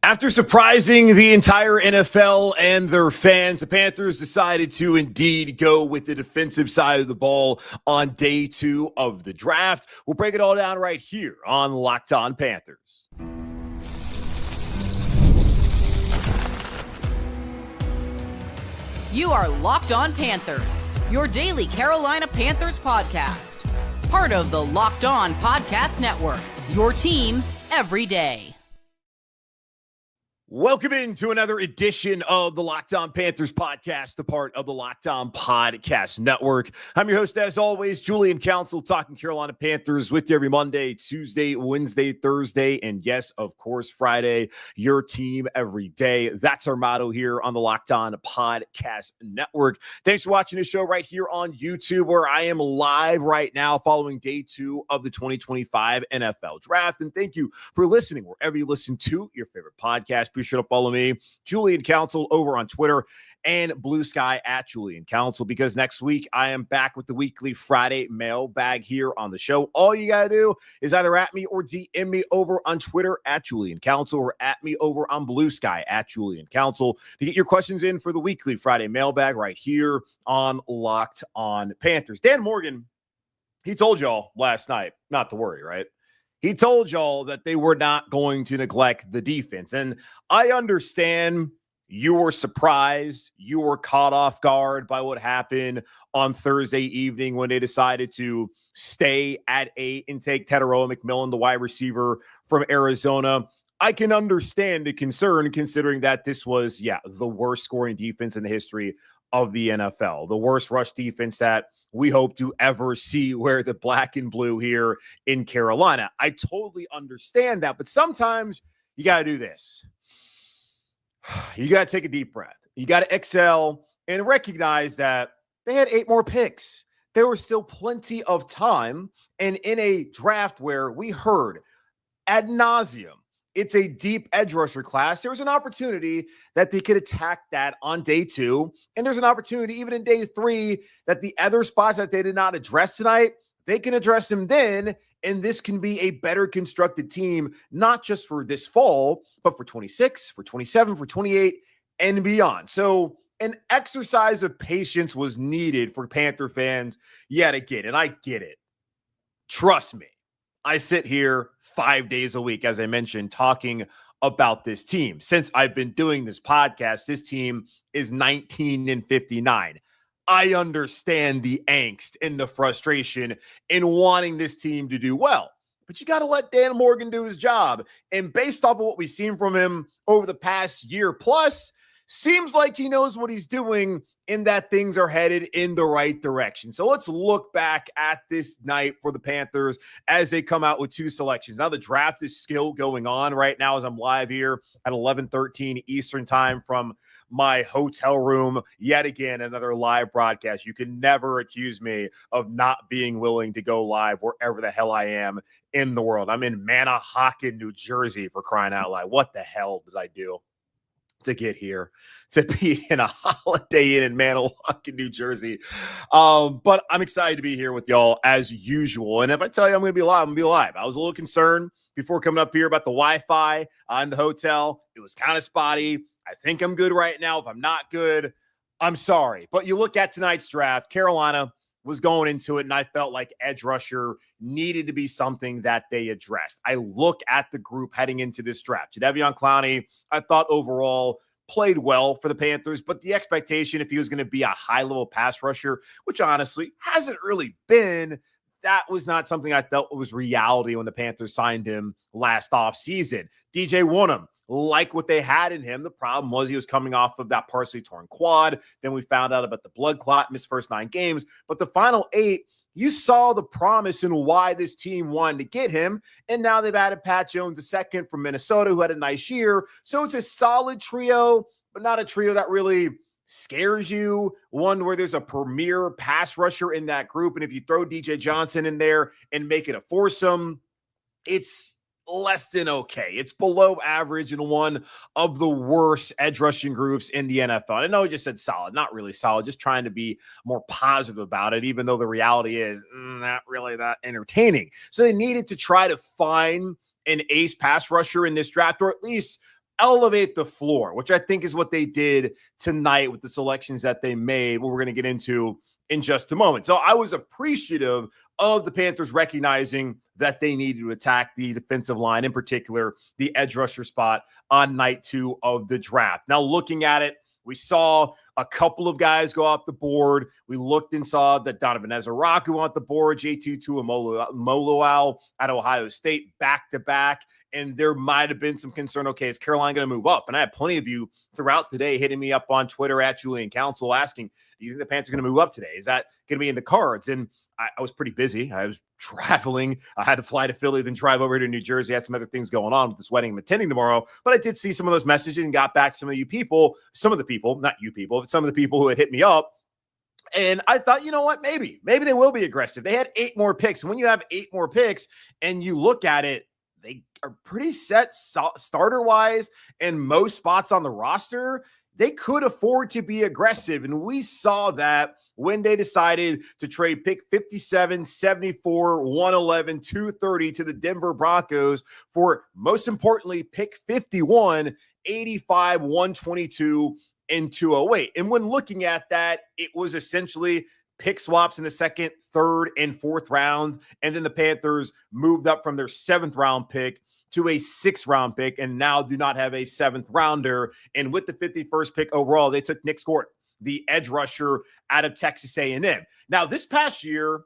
After surprising the entire NFL and their fans, the Panthers decided to indeed go with the defensive side of the ball on day 2 of the draft. We'll break it all down right here on Locked On Panthers. You are Locked On Panthers, your daily Carolina Panthers podcast. Part of the Locked On Podcast Network, your team every day. Welcome into another edition of the Locked On Panthers podcast, a part of the Locked On Podcast Network. I'm your host, as always, Julian Council, talking Carolina Panthers with you every Monday, Tuesday, Wednesday, Thursday, and yes, of course, Friday, your team every day. That's our motto here on the Locked On Podcast Network. Thanks for watching the show right here on YouTube, where I am live right now following day 2 of the 2025 NFL Draft. And thank you for listening wherever you listen to your favorite podcast. Be sure to follow me, Julian Council, over on Twitter and Blue Sky at Julian Council, because next week I am back with the weekly Friday mailbag here on the show. All you got to do is either at me or DM me over on Twitter at Julian Council or at me over on Blue Sky at Julian Council to get your questions in for the weekly Friday mailbag right here on Locked On Panthers. Dan Morgan, he told y'all last night not to worry, right? He told y'all that they were not going to neglect the defense. And I understand you were surprised. You were caught off guard by what happened on Thursday evening when they decided to stay at 8 and take Tetairoa McMillan, the wide receiver from Arizona. I can understand the concern, considering that this was, the worst scoring defense in the history of the NFL, the worst rush defense that we hope to ever see wear the black and blue here in Carolina. I totally understand that, but sometimes you got to do this. You got to take a deep breath. You got to exhale and recognize that they had 8 more picks. There was still plenty of time. And in a draft where we heard ad nauseum, it's a deep edge rusher class, there was an opportunity that they could attack that on day 2. And there's an opportunity even in day 3 that the other spots that they did not address tonight, they can address them then. And this can be a better constructed team, not just for this fall, but for 26, for 27, for 28, and beyond. So an exercise of patience was needed for Panther fans yet again. And I get it. Trust me. I sit here 5 days a week, as I mentioned, talking about this team. Since I've been doing this podcast, this team is 19-59. I understand the angst and the frustration in wanting this team to do well, but you got to let Dan Morgan do his job. And based off of what we've seen from him over the past year plus, seems like he knows what he's doing in that things are headed in the right direction. So let's look back at this night for the Panthers as they come out with 2 selections. Now the draft is still going on right now as I'm live here at 11:13 Eastern time from my hotel room. Yet again, another live broadcast. You can never accuse me of not being willing to go live wherever the hell I am in the world. I'm in Manahawkin, New Jersey, for crying out loud. What the hell did I do to get here, to be in a Holiday Inn in Manahawkin, New Jersey? But I'm excited to be here with y'all as usual. And if I tell you I'm going to be live, I'm going to be live. I was a little concerned before coming up here about the Wi-Fi in the hotel. It was kind of spotty. I think I'm good right now. If I'm not good, I'm sorry. But you look at tonight's draft, Carolina was going into it, and I felt like edge rusher needed to be something that they addressed. I look at the group heading into this draft. Jadeveon Clowney, I thought overall played well for the Panthers, but the expectation if he was going to be a high-level pass rusher, which honestly hasn't really been, that was not something I felt was reality when the Panthers signed him last offseason. DJ Wonnum, like what they had in him. The problem was he was coming off of that partially torn quad. Then we found out about the blood clot, missed first 9 games. But the final 8, you saw the promise and why this team wanted to get him. And now they've added Pat Jones II from Minnesota, who had a nice year. So it's a solid trio, but not a trio that really scares you. One where there's a premier pass rusher in that group. And if you throw DJ Johnson in there and make it a foursome, it's less than okay. It's below average and one of the worst edge rushing groups in the NFL. I know I just said solid, not really solid, just trying to be more positive about it, even though the reality is not really that entertaining. So they needed to try to find an ace pass rusher in this draft, or at least elevate the floor, which I think is what they did tonight with the selections that they made, what we're going to get into in just a moment. So I was appreciative of the Panthers recognizing that they needed to attack the defensive line, in particular, the edge rusher spot on night 2 of the draft. Now, looking at it, we saw a couple of guys go off the board. We looked and saw that Donovan Ezaraku on the board, J2 Moloau at Ohio State back-to-back. And there might have been some concern, okay, is Carolina going to move up? And I had plenty of you throughout the day hitting me up on Twitter at Julian Council asking, do you think the Panthers are going to move up today? Is that going to be in the cards? And I was pretty busy. I was traveling. I had to fly to Philly, then drive over to New Jersey. I had some other things going on with this wedding I'm attending tomorrow. But I did see some of those messages and got back to some of the people, not you people, but some of the people who had hit me up. And I thought, you know what, maybe they will be aggressive. They had 8 more picks. And when you have 8 more picks and you look at it, they are pretty set starter-wise and most spots on the roster. They could afford to be aggressive. And we saw that when they decided to trade pick 57, 74, 111, 230 to the Denver Broncos for, most importantly, pick 51, 85, 122, and 208. And when looking at that, it was essentially pick swaps in the 2nd, 3rd, and 4th rounds. And then the Panthers moved up from their 7th round pick to a 6th round pick and now do not have a 7th rounder. And with the 51st pick overall, they took Nick Scourton, the edge rusher out of Texas A&M. Now, this past year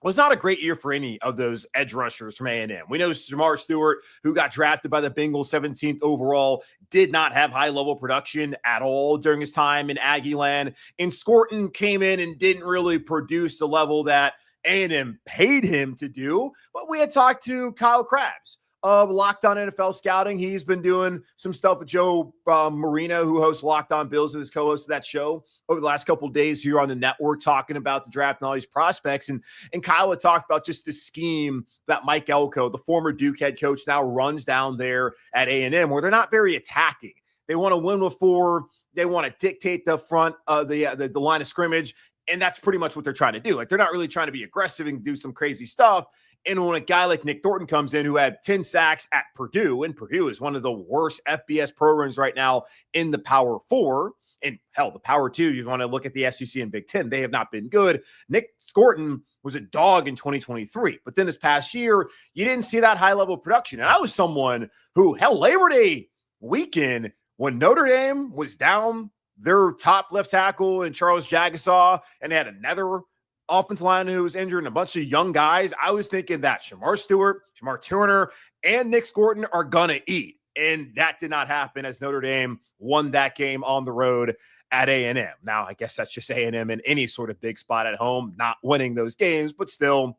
was not a great year for any of those edge rushers from A&M. We know Jamar Stewart, who got drafted by the Bengals 17th overall, did not have high-level production at all during his time in Aggieland. And Scorton came in and didn't really produce the level that A&M paid him to do. But we had talked to Kyle Krabs of Locked On NFL Scouting. He's been doing some stuff with Joe Marino, who hosts Locked On Bills, and is co-host of that show over the last couple of days here on the network, talking about the draft and all these prospects. And Kyle had talked about just the scheme that Mike Elko, the former Duke head coach, now runs down there at A&M, where they're not very attacking. They want to win with 4. They want to dictate the front of the line of scrimmage. And that's pretty much what they're trying to do. Like, they're not really trying to be aggressive and do some crazy stuff. And when a guy like Nick Thornton comes in, who had 10 sacks at Purdue, and Purdue is one of the worst FBS programs right now in the Power 4, and hell, the Power 2, you want to look at the SEC and Big Ten, they have not been good. Nick Scourton was a dog in 2023. But then this past year, you didn't see that high-level production. And I was someone who, hell, Labor Day weekend, when Notre Dame was down their top left tackle and Charles Jagasaw, and they had another offensive line who was injured and a bunch of young guys, I was thinking that Shamar Stewart, Shamar Turner, and Nick Scourton are going to eat. And that did not happen as Notre Dame won that game on the road at A&M. Now, I guess that's just A&M in any sort of big spot at home, not winning those games, but still,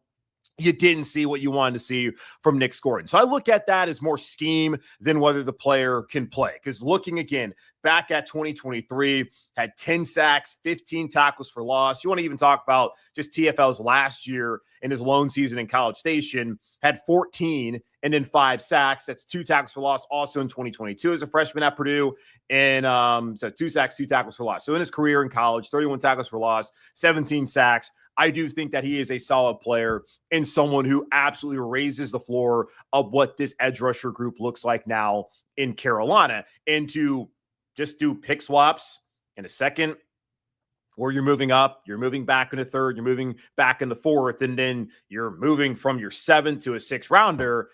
you didn't see what you wanted to see from Nick Scourton. So I look at that as more scheme than whether the player can play. Because looking again, back at 2023, had 10 sacks, 15 tackles for loss. You want to even talk about just TFL's last year in his lone season in College Station, had 14 and then 5 sacks. That's 2 tackles for loss also in 2022 as a freshman at Purdue. And so 2 sacks, 2 tackles for loss. So in his career in college, 31 tackles for loss, 17 sacks. I do think that he is a solid player and someone who absolutely raises the floor of what this edge rusher group looks like now in Carolina. And to just do pick swaps in a 2nd, or you're moving up, you're moving back in the 3rd, you're moving back in the 4th, and then you're moving from your 7th to a 6th rounder.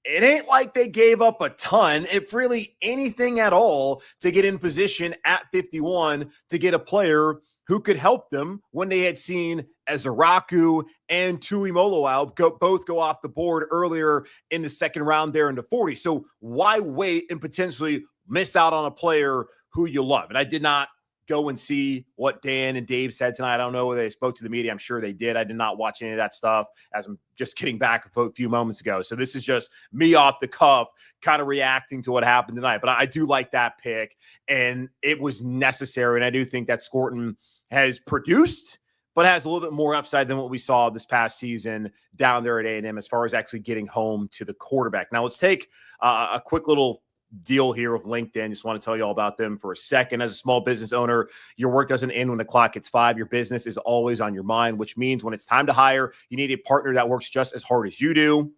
It ain't like they gave up a ton, if really anything at all, to get in position at 51 to get a player who could help them when they had seen Ezaraku and Tui Moloau both go off the board earlier in the 2nd round there in the 40. So why wait and potentially miss out on a player who you love? And I did not go and see what Dan and Dave said tonight. I don't know whether they spoke to the media. I'm sure they did. I did not watch any of that stuff, as I'm just getting back a few moments ago. So this is just me off the cuff kind of reacting to what happened tonight. But I do like that pick, and it was necessary. And I do think that Scorton has produced, but has a little bit more upside than what we saw this past season down there at A&M as far as actually getting home to the quarterback. Now let's take a quick little deal here with LinkedIn. Just want to tell you all about them for a second. As a small business owner, your work doesn't end when the clock hits 5. Your business is always on your mind, which means when it's time to hire, you need a partner that works just as hard as you do.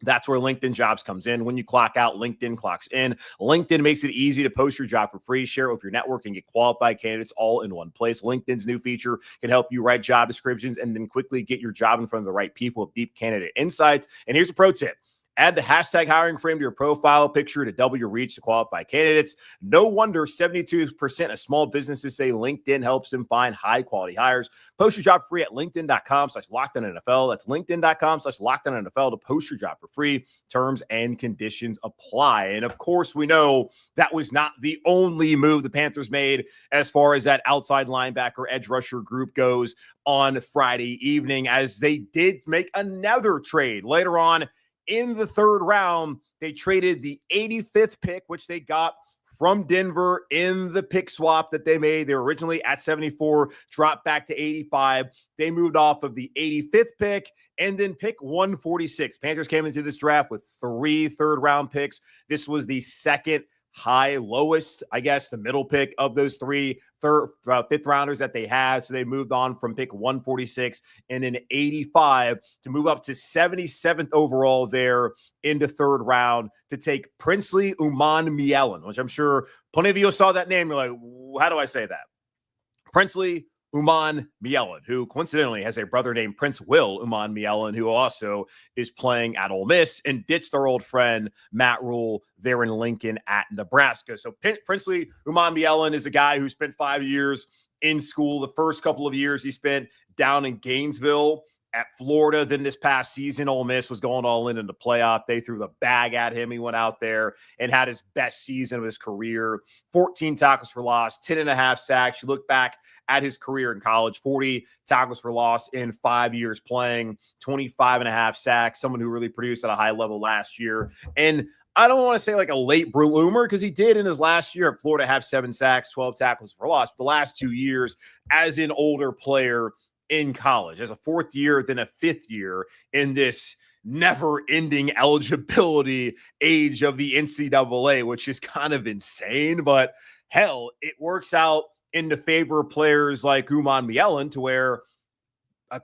That's where LinkedIn Jobs comes in. When you clock out, LinkedIn clocks in. LinkedIn makes it easy to post your job for free, share it with your network, and get qualified candidates all in one place. LinkedIn's new feature can help you write job descriptions and then quickly get your job in front of the right people with deep candidate insights. And here's a pro tip. Add the hashtag hiring frame to your profile picture to double your reach to qualify candidates. No wonder 72% of small businesses say LinkedIn helps them find high-quality hires. Post your job free at linkedin.com/LockedOnNFL. That's linkedin.com/LockedOnNFL to post your job for free. Terms and conditions apply. And, of course, we know that was not the only move the Panthers made as far as that outside linebacker edge rusher group goes on Friday evening, as they did make another trade later on. In the third round, they traded the 85th pick, which they got from Denver in the pick swap that they made. They were originally at 74, dropped back to 85. They moved off of the 85th pick and then pick 146. Panthers came into this draft with 3 third-round picks. This was the second lowest, I guess, the middle pick of those 3 fifth rounders that they had. So they moved on from pick 146 and then 85 to move up to 77th overall there in the third round to take Princeley Umanmielen, which I'm sure plenty of you saw that name. You're like, how do I say that? Princeley Umanmielen, who coincidentally has a brother named Prince Will Umanmielen, who also is playing at Ole Miss and ditched their old friend Matt Rule there in Lincoln at Nebraska. So Princeley Umanmielen is a guy who spent 5 years in school. The first couple of years he spent down in Gainesville at Florida. Then this past season, Ole Miss was going all in the playoff. They threw the bag at him. He went out there and had his best season of his career. 14 tackles for loss, 10.5 sacks. You look back at his career in college, 40 tackles for loss in 5 years playing, 25.5 sacks, someone who really produced at a high level last year. And I don't want to say like a late bloomer because he did in his last year at Florida have 7 sacks, 12 tackles for loss. But the last 2 years as an older player in college, as a 4th year, then a 5th year in this never-ending eligibility age of the NCAA, which is kind of insane. But hell, it works out in the favor of players like Umanmielen to where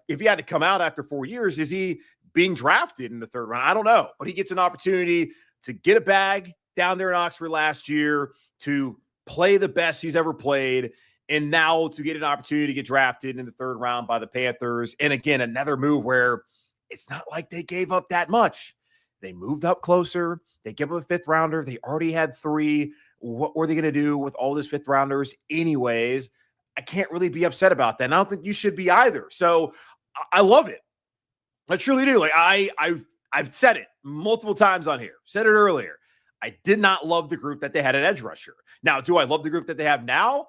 if he had to come out after 4 years, is he being drafted in the third round? I don't know. But he gets an opportunity to get a bag down there in Oxford last year, to play the best he's ever played, and now to get an opportunity to get drafted in the third round by the Panthers. And again, another move where it's not like they gave up that much. They moved up closer. They gave up a 5th rounder. They already had 3. What were they going to do with all those 5th rounders anyways? I can't really be upset about that. And I don't think you should be either. So I love it. I truly do. Like I've said it multiple times on here. Said it earlier. I did not love the group that they had at edge rusher. Now, do I love the group that they have now?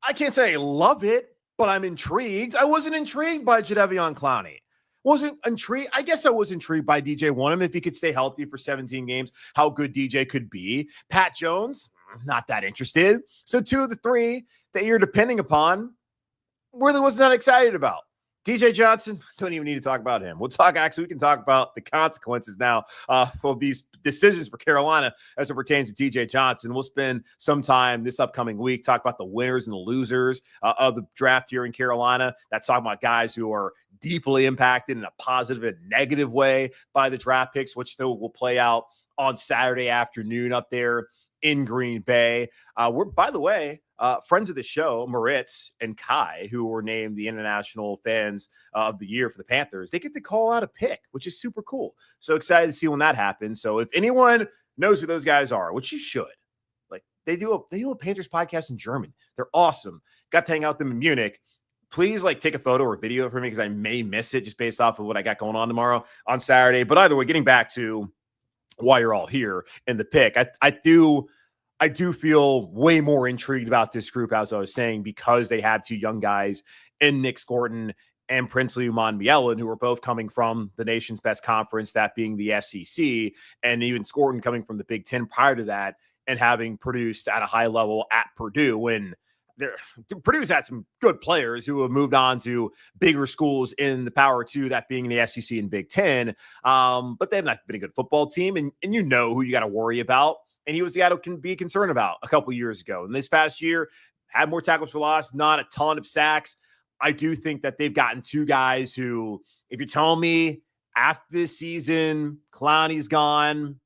I can't say I love it, but I'm intrigued. I wasn't intrigued by Jadeveon Clowney. Wasn't intrigued. I guess I was intrigued by DJ Wonnum if he could stay healthy for 17 games, how good DJ could be. Pat Jones, not that interested. So 2 of the 3 that you're depending upon, really wasn't that excited about. DJ Johnson, don't even need to talk about him. We can talk about the consequences now of these decisions for Carolina as it pertains to DJ Johnson. We'll spend some time this upcoming week talk about the winners and the losers of the draft here in Carolina. That's talking about guys who are deeply impacted in a positive and negative way by the draft picks, which still will play out on Saturday afternoon up there in Green Bay. We're, by the way, friends of the show, Moritz and Kai, who were named the International Fans of the Year for the Panthers, they get to call out a pick, which is super cool. So excited to see when that happens. So if anyone knows who those guys are, which you should, like they do a Panthers podcast in German. They're awesome. Got to hang out with them in Munich. Please take a photo or video for me because I may miss it just based off of what I got going on tomorrow on Saturday. But either way, getting back to why you're all here in the pick, I do feel way more intrigued about this group, as I was saying, because they have 2 young guys in Nick Scorton and Princeley Umanmielen, who are both coming from the nation's best conference, that being the SEC, and even Scorton coming from the Big Ten prior to that and having produced at a high level at Purdue when Purdue's had some good players who have moved on to bigger schools in the Power 2, that being the SEC and Big Ten. But they've not been a good football team, and you know who you got to worry about. And he was the guy who can be concerned about a couple years ago. And this past year, had more tackles for loss, not a ton of sacks. I do think that they've gotten 2 guys who, if you're telling me after this season, Clowney's gone.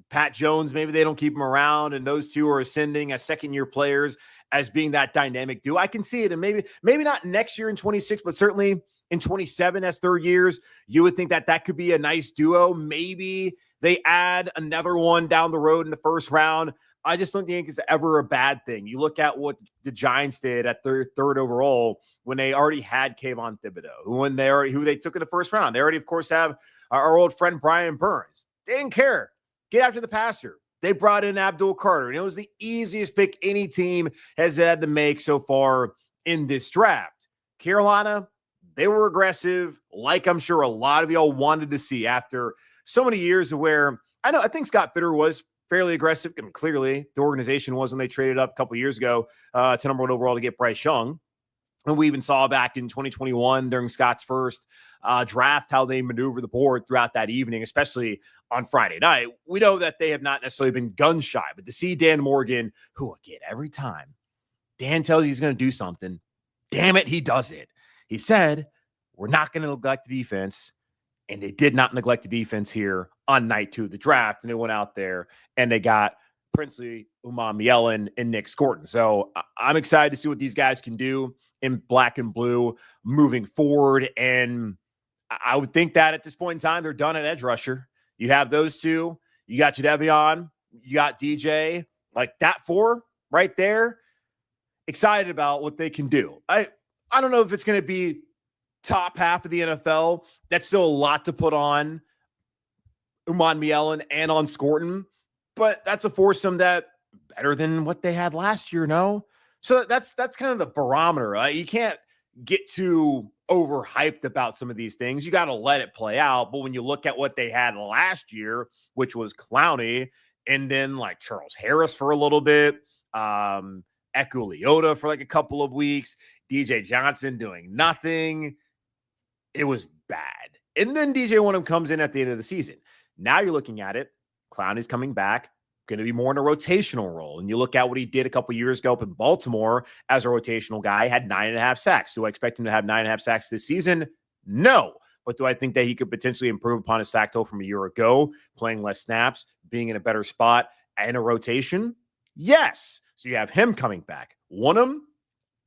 Pat Jones, maybe they don't keep him around, and those two are ascending as second-year players as being that dynamic duo. I can see it, and maybe not next year in 26, but certainly in 27 as third years, you would think that could be a nice duo. Maybe they add another one down the road in the first round. I just don't think it's ever a bad thing. You look at what the Giants did at third overall when they already had Kayvon Thibodeau, who they took in the first round. They already, of course, have our old friend Brian Burns. They didn't care. Get after the passer. They brought in Abdul Carter, and it was the easiest pick any team has had to make so far in this draft. Carolina, they were aggressive, like I'm sure a lot of y'all wanted to see after so many years of where I think Scott Fitter was fairly aggressive, and clearly the organization was when they traded up a couple years ago to number 1 overall to get Bryce Young. And we even saw back in 2021 during Scott's first draft how they maneuver the board throughout that evening, especially on Friday night. We know that they have not necessarily been gun shy, but to see Dan Morgan, who again, every time Dan tells you he's going to do something, damn it, he does it. He said, we're not going to neglect the defense. And they did not neglect the defense here on night 2 of the draft. And they went out there and they got Princeley Umanmielen and Nick Scourton. So I'm excited to see what these guys can do in black and blue moving forward. And I would think that at this point in time, they're done at edge rusher. You have those two. You got Jadeveon. You got DJ. Like that 4 right there. Excited about what they can do. I don't know if it's going to be top half of the NFL. That's still a lot to put on Umanmielen and on Scorton, but that's a foursome that better than what they had last year, no? So that's kind of the barometer. You can't get too overhyped about some of these things. You got to let it play out. But when you look at what they had last year, which was Clowney, and then like Charles Harris for a little bit, Eku Leota for like a couple of weeks, DJ Johnson doing nothing. It was bad. And then DJ Wonnum comes in at the end of the season. Now you're looking at it. Clowney's coming back, going to be more in a rotational role. And you look at what he did a couple years ago up in Baltimore as a rotational guy, had 9.5 sacks. Do I expect him to have 9.5 sacks this season? No. But do I think that he could potentially improve upon his sack total from a year ago, playing less snaps, being in a better spot in a rotation? Yes. So you have him coming back. Wonnum,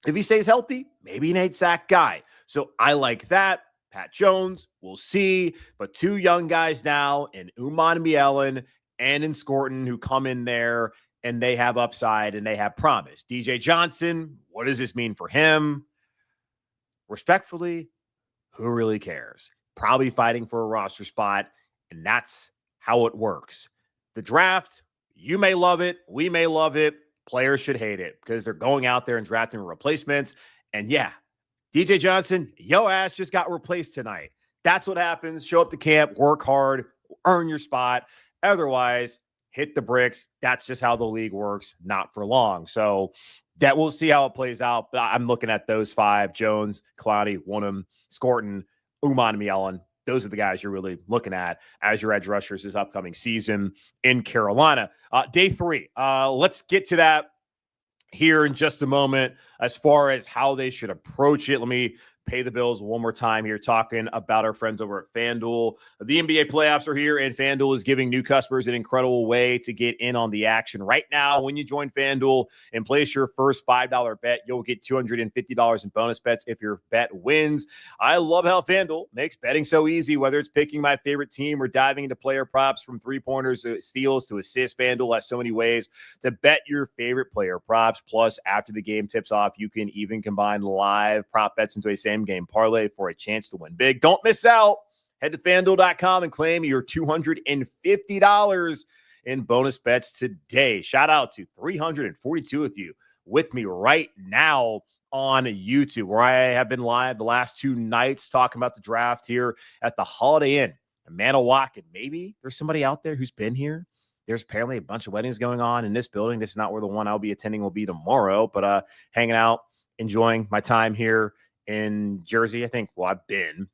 if he stays healthy, maybe an 8-sack guy. So I like that. Pat Jones, we'll see. But 2 young guys now in Umanmielen and in Scorton who come in there and they have upside and they have promise. DJ Johnson, what does this mean for him? Respectfully, who really cares? Probably fighting for a roster spot, and that's how it works. The draft, you may love it. We may love it. Players should hate it because they're going out there and drafting replacements. And yeah, DJ Johnson, yo ass just got replaced tonight. That's what happens. Show up to camp, work hard, earn your spot. Otherwise, hit the bricks. That's just how the league works. Not for long. So that we'll see how it plays out. But I'm looking at those 5: Jones, Clowney, Wonnum, Scorton, Umanmielen. Those are the guys you're really looking at as your edge rushers this upcoming season in Carolina. Day 3. Let's get to that here in just a moment as far as how they should approach it. Let me pay the bills one more time here, talking about our friends over at FanDuel. The NBA playoffs are here, and FanDuel is giving new customers an incredible way to get in on the action. Right now, when you join FanDuel and place your first $5 bet, you'll get $250 in bonus bets if your bet wins. I love how FanDuel makes betting so easy, whether it's picking my favorite team or diving into player props from three-pointers, steals to assists. FanDuel has so many ways to bet your favorite player props. Plus, after the game tips off, you can even combine live prop bets into a same-game parlay for a chance to win big. Don't miss out. Head to FanDuel.com and claim your $250 in bonus bets today. Shout out to 342 of you with me right now on YouTube, where I have been live the last 2 nights talking about the draft here at the Holiday Inn in Manawak. Maybe there's somebody out there who's been here. There's apparently a bunch of weddings going on in this building. This is not where the one I'll be attending will be tomorrow, but hanging out, enjoying my time here in Jersey. I've been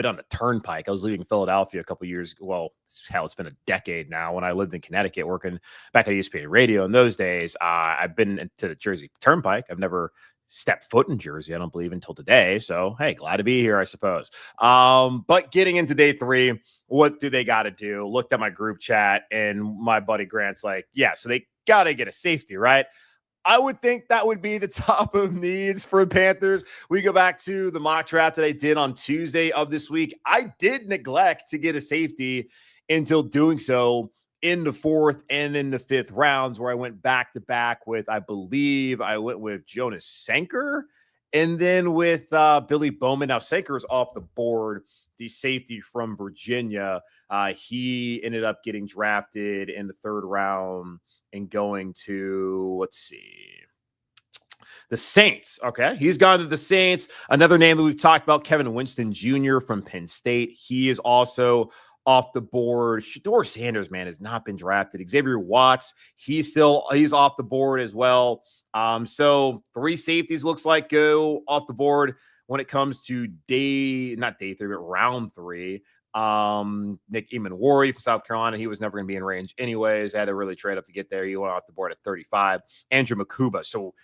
on the Turnpike. I was leaving Philadelphia a couple years ago. Well, hell, it's been a decade now. When I lived in Connecticut, working back at ESPN Radio in those days, I've been to the Jersey Turnpike. I've never stepped foot in Jersey, I don't believe, until today. So, hey, glad to be here, I suppose. But getting into day 3, what do they got to do? Looked at my group chat, and my buddy Grant's like, yeah, so they got to get a safety, right? I would think that would be the top of needs for the Panthers. We go back to the mock draft that I did on Tuesday of this week. I did neglect to get a safety until doing so in the 4th and in the 5th rounds, where I went back to back with, I believe I went with Jonas Sanker and then with Billy Bowman. Now Sanker's off the board, the safety from Virginia. He ended up getting drafted in the 3rd round and going to, let's see, the Saints. Okay. He's gone to the Saints. Another name that we've talked about, Kevin Winston Jr. from Penn State. He is also off the board. Shedeur Sanders, man, has not been drafted. Xavier Watts, he's off the board as well. So 3 safeties looks like go off the board when it comes to not day 3, but round 3. Nick Eamon-Warry from South Carolina, he was never going to be in range anyways. Had to really trade up to get there. He went off the board at 35. Andrew Makuba. So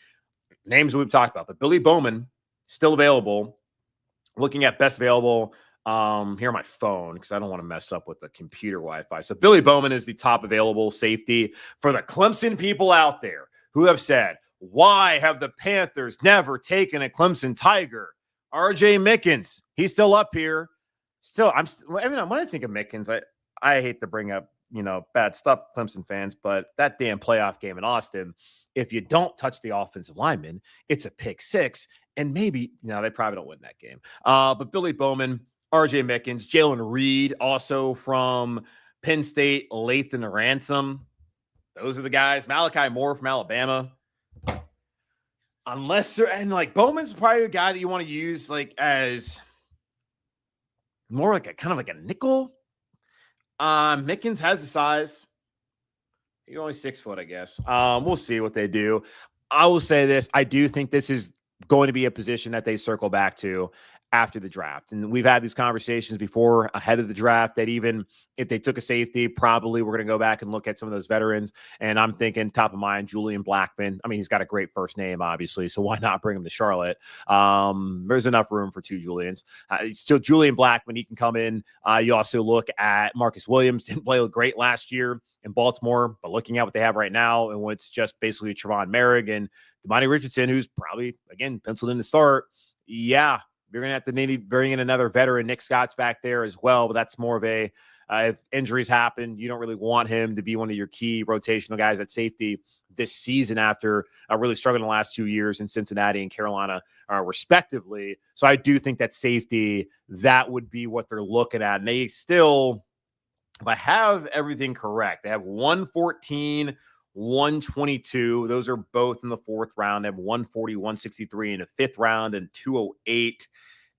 names we've talked about, but Billy Bowman still available. Looking at best available here on my phone, because I don't want to mess up with the computer Wi-Fi. So Billy Bowman is the top available safety for the Clemson people out there who have said, why have the Panthers never taken a Clemson Tiger? RJ Mickens, he's still up here. Still, when I think of Mickens, I hate to bring up, bad stuff, Clemson fans, but that damn playoff game in Austin, if you don't touch the offensive lineman, it's a pick 6, and maybe, they probably don't win that game. But Billy Bowman, RJ Mickens, Jalen Reed, also from Penn State, Lathan Ransom. Those are the guys. Malachi Moore from Alabama. Bowman's probably a guy that you want to use as more like a nickel. Mickens has the size. He's only 6 foot, I guess. We'll see what they do. I will say this. I do think this is going to be a position that they circle back to after the draft. And we've had these conversations before ahead of the draft that even if they took a safety, probably we're going to go back and look at some of those veterans. And I'm thinking top of mind, Julian Blackman. I mean, he's got a great first name, obviously, so why not bring him to Charlotte? There's enough room for 2 Julians. Still Julian Blackman, he can come in. You also look at Marcus Williams, didn't play great last year in Baltimore, but looking at what they have right now and what's just basically Trevon Merrick and Damani Richardson, who's probably, again, penciled in to start. Yeah, you're going to have to maybe bring in another veteran. Nick Scott's back there as well, but that's more of a if injuries happen, you don't really want him to be one of your key rotational guys at safety this season after really struggling the last 2 years in Cincinnati and Carolina, respectively. So I do think that safety, that would be what they're looking at. And they still, if I have everything correct, they have 114, 122. Those are both in the 4th round. They have 140, 163 in the 5th round and 208.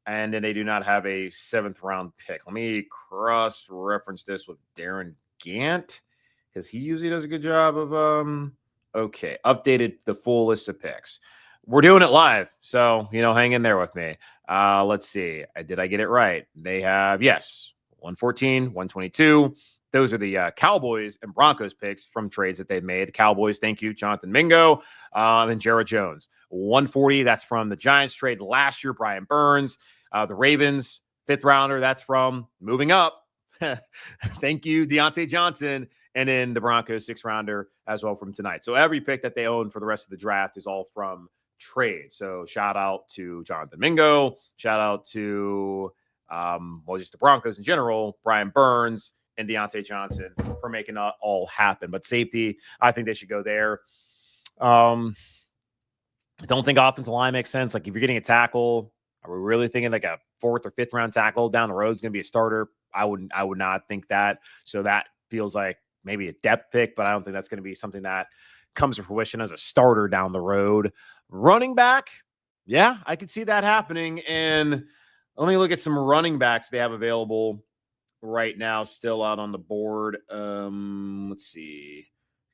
And then they do not have a 7th round pick. Let me cross-reference this with Darren Gant, because he usually does a good job of, updated the full list of picks. We're doing it live, so, hang in there with me. Let's see. Did I get it right? They have, yes, 114, 122. Those are the Cowboys and Broncos picks from trades that they've made. The Cowboys, thank you, Jonathan Mingo, and Jared Jones. 140, that's from the Giants trade last year, Brian Burns. The Ravens, 5th rounder, that's from moving up. Thank you, Deontay Johnson. And then the Broncos, 6th rounder as well from tonight. So every pick that they own for the rest of the draft is all from trade. So shout out to Jonathan Mingo. Shout out to, just the Broncos in general, Brian Burns and Deontay Johnson for making it all happen. But safety, I think they should go there. I don't think offensive line makes sense. Like if you're getting a tackle, are we really thinking like a 4th or 5th round tackle down the road is going to be a starter? I would not think that. So that feels like maybe a depth pick, but I don't think that's going to be something that comes to fruition as a starter down the road. Running back, yeah, I could see that happening. And let me look at some running backs they have available right now, still out on the board. Let's see.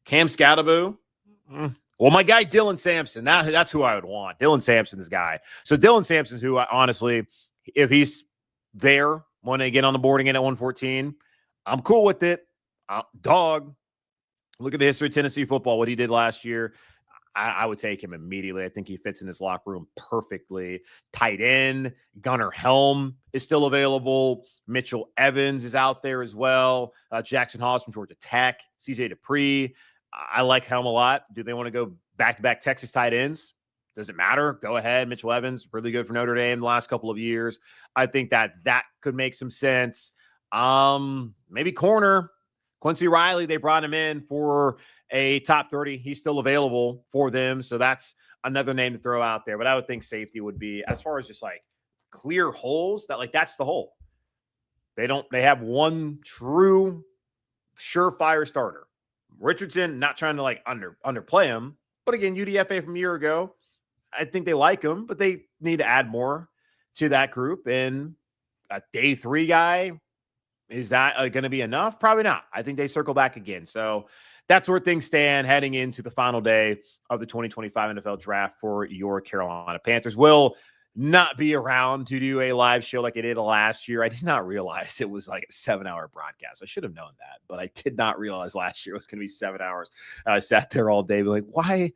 Cam Scatterbo. Well, my guy Dylan Sampson, that's who I would want. Dylan Sampson's guy. So Dylan Sampson's who I honestly, if he's there when they get on the board again at 114, I'm cool with it. Dog. Look at the history of Tennessee football, what he did last year. I would take him immediately. I think he fits in this locker room perfectly. Tight end, Gunnar Helm is still available. Mitchell Evans is out there as well. Jackson Hawes from Georgia Tech. CJ Dupree. I like Helm a lot. Do they want to go back-to-back Texas tight ends? Does it matter? Go ahead. Mitchell Evans, really good for Notre Dame the last couple of years. I think that could make some sense. Maybe corner. Quincy Riley, they brought him in for a top 30. He's still available for them. So that's another name to throw out there. But I would think safety would be, as far as just like clear holes, that's the hole. They have one true surefire starter. Richardson, not trying to like underplay him. But again, UDFA from a year ago, I think they like him, but they need to add more to that group. And a day 3 guy, is that going to be enough? Probably not. I think they circle back again. So that's where things stand heading into the final day of the 2025 NFL draft for your Carolina Panthers. Will not be around to do a live show like I did last year. I did not realize it was like a 7-hour broadcast. I should have known that, but I did not realize last year it was going to be 7 hours. I sat there all day, like, why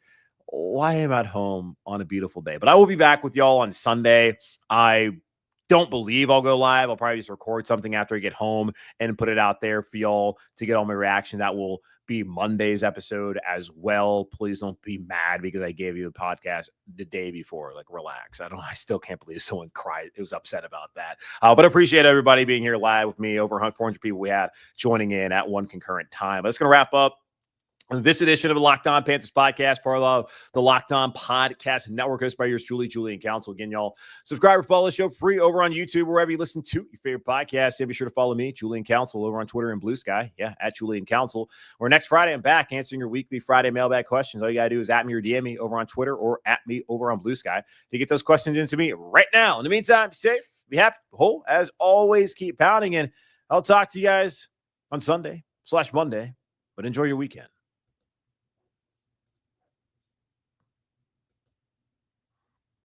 am I at home on a beautiful day? But I will be back with y'all on Sunday. I don't believe I'll go live. I'll probably just record something after I get home and put it out there for y'all to get all my reaction. That will be Monday's episode as well. Please don't be mad because I gave you the podcast the day before. Like, relax. I still can't believe someone cried. It was upset about that. But I appreciate everybody being here live with me. Over 400 people we had joining in at one concurrent time. But that's going to wrap up this edition of the Locked On Panthers podcast, part of the Locked On Podcast Network, hosted by yours truly, Julian Council. Again, y'all, subscribe or follow the show free over on YouTube, wherever you listen to your favorite podcast. And be sure to follow me, Julian Council, over on Twitter and Blue Sky. Yeah, at Julian Council. Or next Friday, I'm back answering your weekly Friday mailbag questions. All you got to do is at me or DM me over on Twitter or at me over on Blue Sky to get those questions into me right now. In the meantime, be safe, be happy, whole. As always, keep pounding. And I'll talk to you guys on Sunday/Monday. But enjoy your weekend.